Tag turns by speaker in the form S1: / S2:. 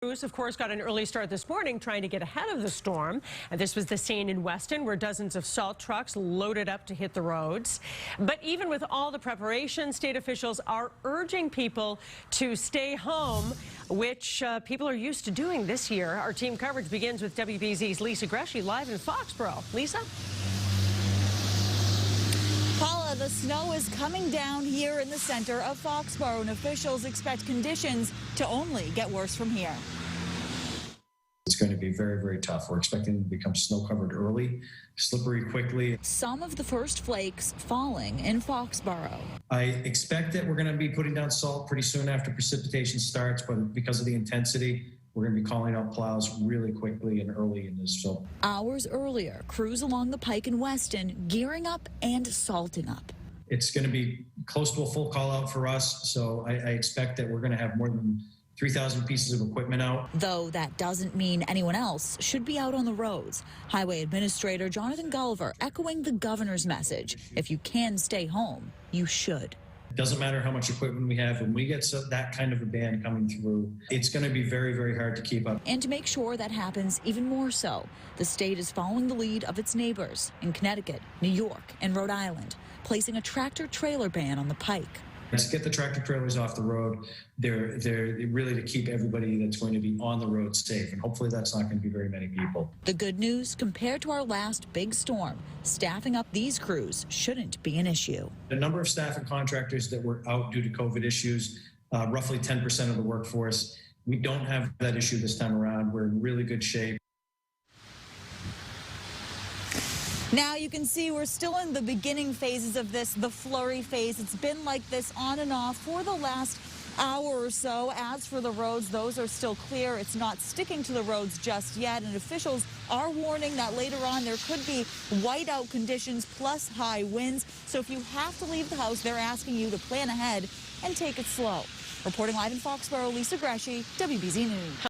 S1: Crews, of course, got an early start this morning trying to get ahead of the storm. And this was the scene in Weston where dozens of salt trucks loaded up to hit the roads. But even with all the preparation, state officials are urging people to stay home, which people are used to doing this year. Our team coverage begins with WBZ's Lisa Gresci live in Foxborough. Lisa?
S2: Paula, the snow is coming down here in the center of Foxborough, and officials expect conditions to only get worse from here.
S3: It's going to be very, very tough. We're expecting to become snow-covered early, slippery quickly.
S2: Some of the first flakes falling in Foxborough.
S3: I expect that we're going to be putting down salt pretty soon after precipitation starts, but because of the intensity, we're going to be calling out plows really quickly and early in this. So
S2: Hours earlier, crews along the Pike in Weston gearing up and salting up.
S3: It's going to be close to a full call out for us, so I expect that we're going to have more than 3,000 pieces of equipment out.
S2: Though that doesn't mean anyone else should be out on the roads. Highway Administrator Jonathan Gulliver echoing the governor's message. If you can stay home, you should.
S3: It doesn't matter how much equipment we have. When we get that kind of a band coming through, it's going to be very, very hard to keep up.
S2: And to make sure that happens even more so, the state is following the lead of its neighbors in Connecticut, New York, and Rhode Island, placing a tractor-trailer ban on the Pike.
S3: Let's get the tractor trailers off the road. They're really to keep everybody that's going to be on the road safe, and hopefully that's not going to be very many people.
S2: The good news, compared to our last big storm, staffing up these crews shouldn't be an issue.
S3: The number of staff and contractors that were out due to COVID issues, roughly 10% of the workforce. We don't have that issue this time around. We're in really good shape.
S2: Now you can see we're still in the beginning phases of this, the flurry phase. It's been like this on and off for the last hour or so. As for the roads, those are still clear. It's not sticking to the roads just yet, and officials are warning that later on there could be whiteout conditions plus high winds. So if you have to leave the house, they're asking you to plan ahead and take it slow. Reporting live in Foxborough, Lisa Gresci, WBZ News.